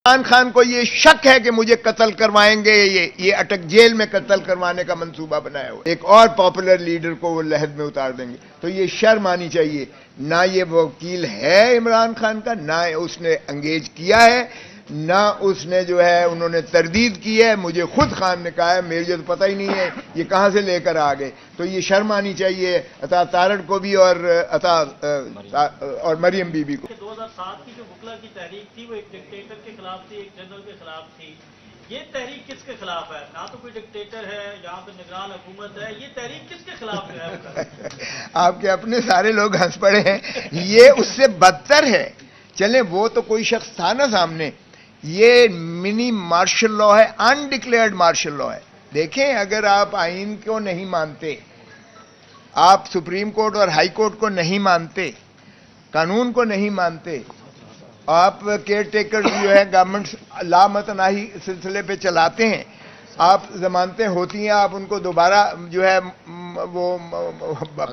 عمران خان کو یہ شک ہے کہ مجھے قتل کروائیں گے، یہ اٹک جیل میں قتل کروانے کا منصوبہ بنایا ہوا، ایک اور پاپولر لیڈر کو وہ لحد میں اتار دیں گے، تو یہ شرم آنی چاہیے۔ نہ یہ وکیل ہے عمران خان کا، نہ اس نے انگیج کیا ہے، نہ اس نے جو ہے انہوں نے تردید کی ہے۔ مجھے خود خان نے کہا ہے، مجھے تو پتہ ہی نہیں ہے یہ کہاں سے لے کر آ گئے، تو یہ شرم آنی چاہیے عطا تارڑ کو بھی اور مریم بی بی کو۔ 2007 کی جو بکلا کی تحریک تھی وہ ایک ڈکٹیٹر کے خلاف تھی، ایک جنرل کے خلاف تھی۔ یہ تحریک کس کے خلاف ہے؟ نہ تو کوئی ڈکٹیٹر ہے، یہاں پہ نگران حکومت ہے، یہ تحریک کس کے خلاف ہے؟ آپ کے اپنے سارے لوگ ہنس پڑے ہیں، یہ اس سے بدتر ہے۔ چلیں وہ تو کوئی شخص تھا نا سامنے، یہ منی مارشل لا ہے، انڈکلیئرڈ مارشل لا ہے۔ دیکھیں اگر آپ آئین کو نہیں مانتے، آپ سپریم کورٹ اور ہائی کورٹ کو نہیں مانتے، قانون کو نہیں مانتے، آپ کیئر ٹیکر جو ہے گورنمنٹ لا متناہی سلسلے پہ چلاتے ہیں، آپ ضمانتیں ہوتی ہیں آپ ان کو دوبارہ جو ہے وہ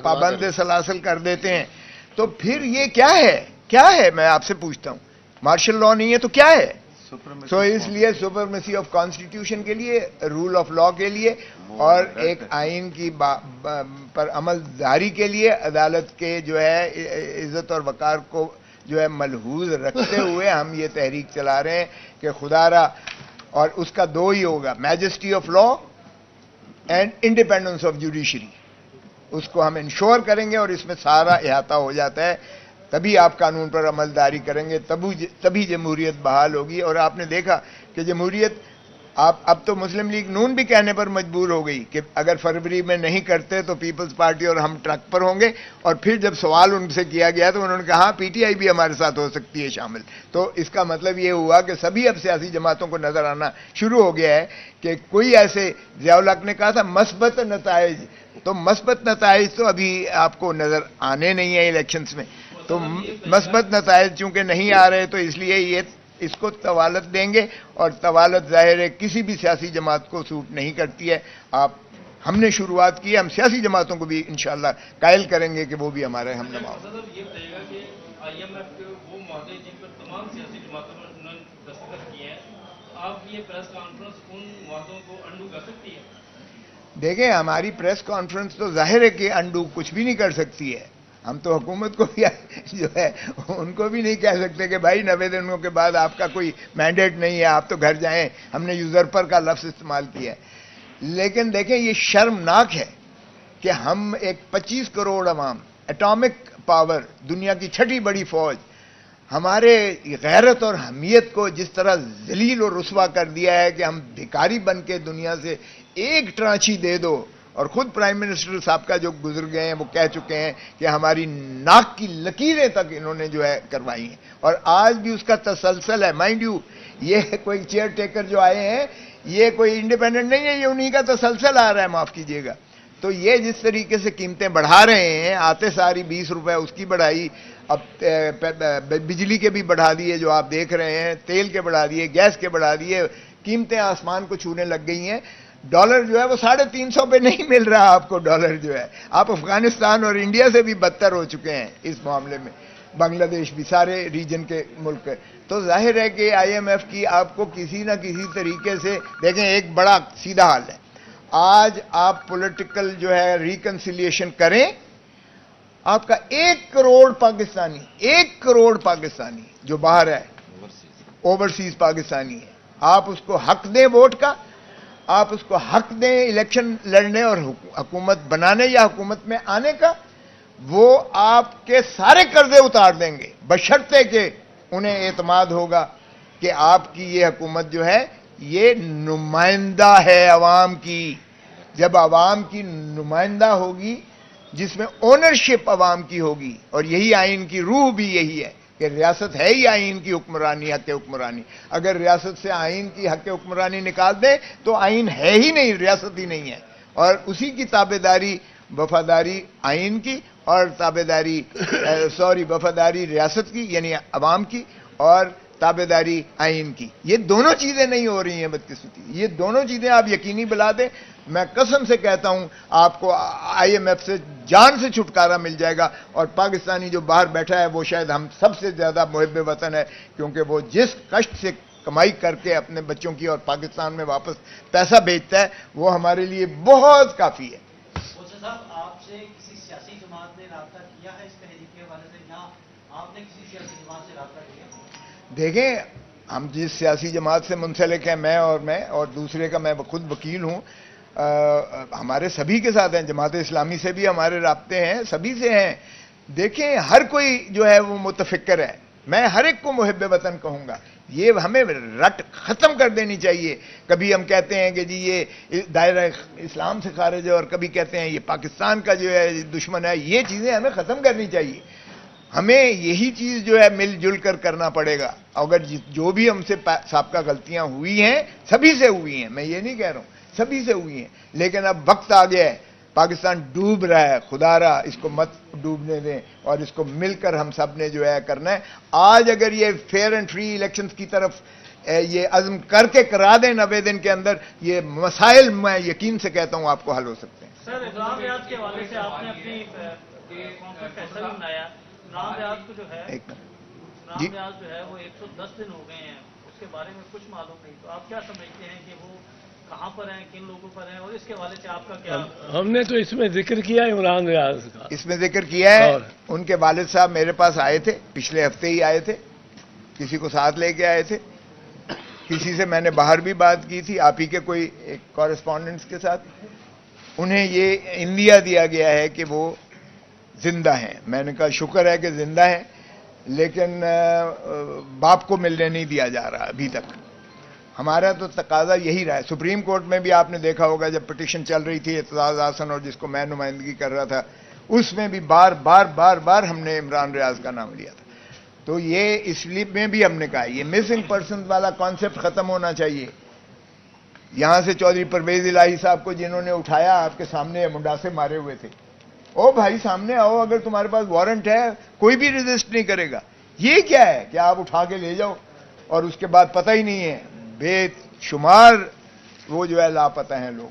پابند سلاسل کر دیتے ہیں، تو پھر یہ کیا ہے؟ کیا ہے؟ میں آپ سے پوچھتا ہوں، مارشل لا نہیں ہے تو کیا ہے؟ تو اس لیے سپرمیسی آف کانسٹیٹیوشن کے لیے، رول آف لا کے لیے اور ایک آئین کی پر عمل داری کے لیے عدالت کے جو ہے عزت اور وقار کو جو ہے ملحوظ رکھتے ہوئے ہم یہ تحریک چلا رہے ہیں کہ خدا را، اور اس کا دو ہی ہوگا، majesty of law and independence of judiciary, اس کو ہم انشور کریں گے اور اس میں سارا احاطہ ہو جاتا ہے، تبھی آپ قانون پر عمل داری کریں گے، تبھی جمہوریت بحال ہوگی۔ اور آپ نے دیکھا کہ جمہوریت اب تو مسلم لیگ نون بھی کہنے پر مجبور ہو گئی کہ اگر فروری میں نہیں کرتے تو پیپلز پارٹی اور ہم ٹرک پر ہوں گے، اور پھر جب سوال ان سے کیا گیا تو انہوں نے کہا پی ٹی آئی بھی ہمارے ساتھ ہو سکتی ہے شامل۔ تو اس کا مطلب یہ ہوا کہ سبھی اب سیاسی جماعتوں کو نظر آنا شروع ہو گیا ہے کہ کوئی ایسے، ضیاء الحق نے کہا تھا مثبت نتائج، تو مثبت نتائج تو ابھی آپ کو نظر آنے نہیں ہیں الیکشنز میں، تو مثبت نتائج چونکہ نہیں آ رہے تو اس لیے یہ اس کو طوالت دیں گے، اور طوالت ظاہر ہے کسی بھی سیاسی جماعت کو سوٹ نہیں کرتی ہے۔ ہم نے شروعات کی ہے، ہم سیاسی جماعتوں کو بھی انشاءاللہ قائل کریں گے کہ وہ بھی ہمارے ہم نما ہوں۔ یہ بتائیے گا کہ آئی ایم ایف کے وہ معاہدے جن پر تمام سیاسی جماعتوں نے دستخط کیے ہیں، آپ یہ پریس کانفرنس ان معاہدوں کو انڈو کر سکتی ہے؟ دیکھیں ہماری پریس کانفرنس تو ظاہر ہے کہ انڈو کچھ بھی نہیں کر سکتی ہے، ہم تو حکومت کو بھی جو ہے ان کو بھی نہیں کہہ سکتے کہ بھائی 90 دنوں کے بعد آپ کا کوئی مینڈیٹ نہیں ہے، آپ تو گھر جائیں، ہم نے یوزرپر کا لفظ استعمال کیا ہے۔ لیکن دیکھیں یہ شرمناک ہے کہ ہم ایک 25 کروڑ عوام، ایٹامک پاور، دنیا کی چھٹی بڑی فوج، ہمارے غیرت اور حمیت کو جس طرح ذلیل اور رسوا کر دیا ہے کہ ہم بھکاری بن کے دنیا سے ایک ٹرانچی دے دو، اور خود پرائم منسٹر صاحب کا جو گزر گئے ہیں وہ کہہ چکے ہیں کہ ہماری ناک کی لکیریں تک انہوں نے جو ہے کروائی ہیں، اور آج بھی اس کا تسلسل ہے۔ مائنڈ یو، یہ کوئی چیئر ٹیکر جو آئے ہیں یہ کوئی انڈیپینڈنٹ نہیں ہے، یہ انہی کا تسلسل آ رہا ہے، معاف کیجیے گا۔ تو یہ جس طریقے سے قیمتیں بڑھا رہے ہیں، آتے ساری 20 روپے اس کی بڑھائی، اب بجلی کے بھی بڑھا دیے جو آپ دیکھ رہے ہیں، تیل کے بڑھا دیے، گیس کے بڑھا دیے، قیمتیں آسمان کو چھونے لگ گئی ہیں۔ ڈالر جو ہے وہ 350 پہ نہیں مل رہا آپ کو، ڈالر جو ہے آپ افغانستان اور انڈیا سے بھی بدتر ہو چکے ہیں اس معاملے میں، بنگلہ دیش بھی، سارے ریجن کے ملک۔ تو ظاہر ہے کہ آئی ایم ایف کی آپ کو کسی نہ کسی طریقے سے، دیکھیں ایک بڑا سیدھا حال ہے، آج آپ پولیٹیکل جو ہے ریکنسیلیشن کریں، آپ کا 1 کروڑ پاکستانی، 1 کروڑ پاکستانی جو باہر ہے، اوورسیز پاکستانی ہے، آپ اس کو حق دیں ووٹ کا، آپ اس کو حق دیں الیکشن لڑنے اور حکومت بنانے یا حکومت میں آنے کا، وہ آپ کے سارے قرضے اتار دیں گے، بشرطے کہ انہیں اعتماد ہوگا کہ آپ کی یہ حکومت جو ہے یہ نمائندہ ہے عوام کی۔ جب عوام کی نمائندہ ہوگی، جس میں اونرشپ عوام کی ہوگی، اور یہی آئین کی روح بھی یہی ہے کہ ریاست ہے ہی آئین کی حکمرانی، حق حکمرانی۔ اگر ریاست سے آئین کی حق حکمرانی نکال دیں تو آئین ہے ہی نہیں، ریاست ہی نہیں ہے، اور اسی کی تابعداری، وفاداری آئین کی، اور تابعداری وفاداری ریاست کی یعنی عوام کی، اور تابعداری آئین کی۔ یہ دونوں چیزیں نہیں ہو رہی ہیں بدقسمتی، یہ دونوں چیزیں آپ یقینی بنا دیں، میں قسم سے کہتا ہوں آپ کو آئی ایم ایف سے جان سے چھٹکارا مل جائے گا، اور پاکستانی جو باہر بیٹھا ہے وہ شاید ہم سب سے زیادہ محب وطن ہے، کیونکہ وہ جس کشٹ سے کمائی کر کے اپنے بچوں کی اور پاکستان میں واپس پیسہ بھیجتا ہے، وہ ہمارے لیے بہت کافی ہے۔ صاحب آپ سے کسی سیاسی جماعت نے رابطہ کیا ہے اس تحریک کے حوالے سے، یا آپ نے کسی سیاسی جماعت سے رابطہ کیا؟ دیکھیں، ہم جس سیاسی جماعت سے منسلک ہیں، میں اور دوسرے کا میں خود وکیل ہوں، ہمارے سبھی کے ساتھ ہیں، جماعت اسلامی سے بھی ہمارے رابطے ہیں، سبھی سے ہیں۔ دیکھیں، ہر کوئی جو ہے وہ متفکر ہے، میں ہر ایک کو محب وطن کہوں گا۔ یہ ہمیں رٹ ختم کر دینی چاہیے۔ کبھی ہم کہتے ہیں کہ جی یہ دائرہ اسلام سے خارج ہے، اور کبھی کہتے ہیں یہ پاکستان کا جو ہے دشمن ہے۔ یہ چیزیں ہمیں ختم کرنی چاہیے۔ ہمیں یہی چیز جو ہے مل جل کر کرنا پڑے گا۔ اگر جو بھی ہم سے سابقہ غلطیاں ہوئی ہیں، سبھی سے ہوئی ہیں، میں یہ نہیں کہہ رہا ہوں، سبھی سے ہوئی ہیں، لیکن اب وقت آ گیا ہے، پاکستان ڈوب رہا ہے، خدا را اس کو مت ڈوبنے دیں، اور اس کو مل کر ہم سب نے جو ہے کرنا ہے۔ آج اگر یہ فیئر اینڈ فری الیکشنز کی طرف یہ عزم کر کے کرا دیں 90 دن کے اندر، یہ مسائل میں یقین سے کہتا ہوں آپ کو حل ہو سکتے ہیں۔ سر، عمران ریاض کے حوالے سے آپ نے اپنی فیصلہ بھی بنایا۔ عمران ریاض کو جو ہے عمران ریاض جو ہے وہ 110 دن ہو گئے ہیں، اس کے بارے میں کچھ معلوم نہیں، تو آپ کیا سمجھتے ہیں کہ وہ کہاں پر ہیں، کن لوگوں پر ہیں، اور اس کے حوالے سے آپ کا کیا؟ ہم نے تو اس میں ذکر کیا ہے عمران ریاض کا، اس میں ذکر کیا ہے۔ ان کے والد صاحب میرے پاس آئے تھے، پچھلے ہفتے ہی آئے تھے، کسی کو ساتھ لے کے آئے تھے، کسی سے میں نے باہر بھی بات کی تھی، آپ ہی کے کوئی ایک کورسپونڈنٹس کے ساتھ۔ انہیں یہ اندیا دیا گیا ہے کہ وہ زندہ ہیں۔ میں نے کہا شکر ہے کہ زندہ ہیں، لیکن باپ کو ملنے نہیں دیا جا رہا ابھی تک۔ ہمارا تو تقاضا یہی رہا ہے۔ سپریم کورٹ میں بھی آپ نے دیکھا ہوگا جب پٹیشن چل رہی تھی اعتزاز احسن اور جس کو میں نمائندگی کر رہا تھا، اس میں بھی بار بار ہم نے عمران ریاض کا نام لیا تھا۔ تو یہ اس لیے میں بھی ہم نے کہا یہ مسنگ پرسن والا کانسیپٹ ختم ہونا چاہیے۔ یہاں سے چودھری پرویز الہی صاحب کو جنہوں نے اٹھایا آپ کے سامنے منڈاسے مارے ہوئے تھے، او بھائی سامنے آؤ، اگر تمہارے پاس وارنٹ ہے کوئی بھی ریزسٹ نہیں کرے گا۔ یہ کیا ہے کہ آپ اٹھا کے لے جاؤ اور اس کے بعد پتہ ہی نہیں ہے، بے شمار وہ جو ہے لاپتہ ہیں لوگ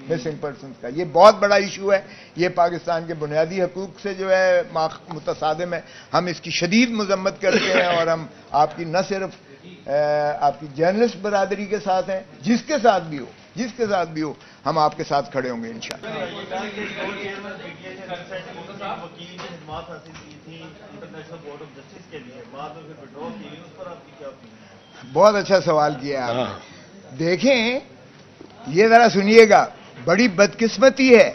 مسنگ پرسنز کا۔ یہ بہت بڑا ایشو ہے، یہ پاکستان کے بنیادی حقوق سے جو ہے متصادم ہے۔ ہم اس کی شدید مذمت کرتے ہیں، اور ہم آپ کی نہ صرف آپ کی جرنلسٹ برادری کے ساتھ ہیں، جس کے ساتھ بھی ہو ہم آپ کے ساتھ کھڑے ہوں گے انشاءاللہ۔ بہت اچھا سوال کیا آپ نے۔ دیکھیں، یہ ذرا سنیے گا، بڑی بدقسمتی ہے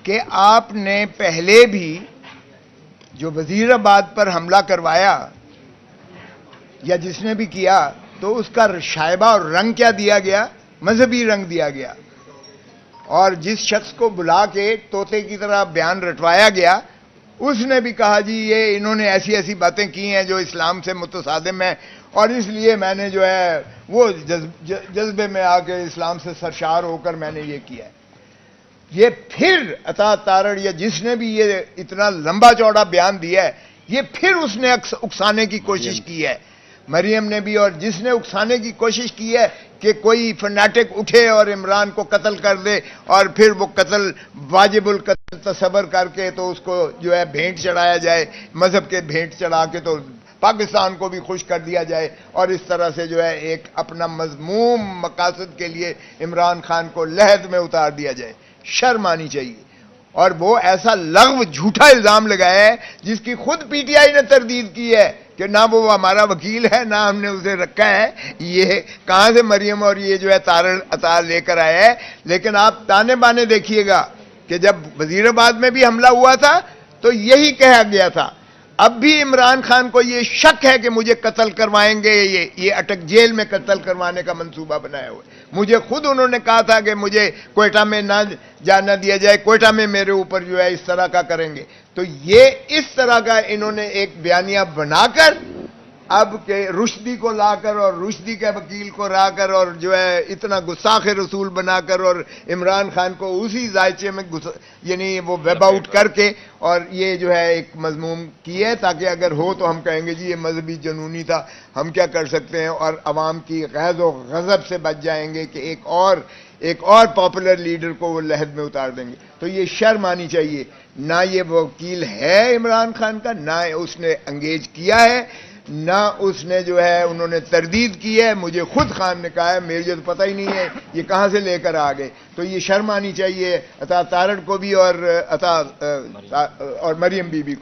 کہ آپ نے پہلے بھی جو وزیر آباد پر حملہ کروایا یا جس نے بھی کیا، تو اس کا شائبہ اور رنگ کیا دیا گیا؟ مذہبی رنگ دیا گیا۔ اور جس شخص کو بلا کے طوطے کی طرح بیان رٹوایا گیا، اس نے بھی کہا جی یہ انہوں نے ایسی باتیں کی ہیں جو اسلام سے متصادم ہیں، اور اس لیے میں نے جو ہے وہ جذبے میں آ کے اسلام سے سرشار ہو کر میں نے یہ کیا ہے۔ یہ پھر عطا تارڑ یا جس نے بھی یہ اتنا لمبا چوڑا بیان دیا ہے، یہ پھر اس نے اکسانے کی کوشش کی ہے، مریم نے بھی، اور جس نے اکسانے کی کوشش کی ہے کہ کوئی فنیٹک اٹھے اور عمران کو قتل کر دے، اور پھر وہ قتل واجب القتل تصور کر کے تو اس کو جو ہے بھینٹ چڑھایا جائے، مذہب کے بھینٹ چڑھا کے تو پاکستان کو بھی خوش کر دیا جائے، اور اس طرح سے جو ہے ایک اپنا مذموم مقاصد کے لیے عمران خان کو لحد میں اتار دیا جائے۔ شرم آنی چاہیے۔ اور وہ ایسا لغو جھوٹا الزام لگایا ہے جس کی خود پی ٹی آئی نے تردید کی ہے کہ نہ وہ ہمارا وکیل ہے، نہ ہم نے اسے رکھا ہے۔ یہ کہاں سے مریم اور یہ جو ہے تارڑ عطا لے کر آیا ہے؟ لیکن آپ تانے بانے دیکھیے گا کہ جب وزیر آباد میں بھی حملہ ہوا تھا تو یہی کہا گیا تھا۔ اب بھی عمران خان کو یہ شک ہے کہ مجھے قتل کروائیں گے، یہ اٹک جیل میں قتل کروانے کا منصوبہ بنایا ہوا ہے۔ مجھے خود انہوں نے کہا تھا کہ مجھے کوئٹہ میں نہ جانا دیا جائے، کوئٹہ میں میرے اوپر جو ہے اس طرح کا کریں گے۔ تو یہ اس طرح کا انہوں نے ایک بیانیہ بنا کر اب کہ رشدی کو لا کر اور رشدی کے وکیل کو لا کر اور جو ہے اتنا گستاخ رسول بنا کر اور عمران خان کو اسی ذائچے میں یعنی وہ ویب آؤٹ کر کے اور یہ جو ہے ایک مضموم کی ہے، تاکہ اگر ہو تو ہم کہیں گے جی یہ مذہبی جنونی تھا، ہم کیا کر سکتے ہیں، اور عوام کی غیظ و غضب سے بچ جائیں گے کہ ایک اور پاپولر لیڈر کو وہ لحد میں اتار دیں گے۔ تو یہ شرم آنی چاہیے۔ نہ یہ وکیل ہے عمران خان کا، نہ اس نے انگیج کیا ہے، نہ اس نے جو ہے انہوں نے تردید کی ہے. مجھے خود خان نے کہا ہے میرے تو پتہ ہی نہیں ہے یہ کہاں سے لے کر آ گئے. تو یہ شرم آنی چاہیے عطا تارڑ کو بھی اور مریم بی بی کو.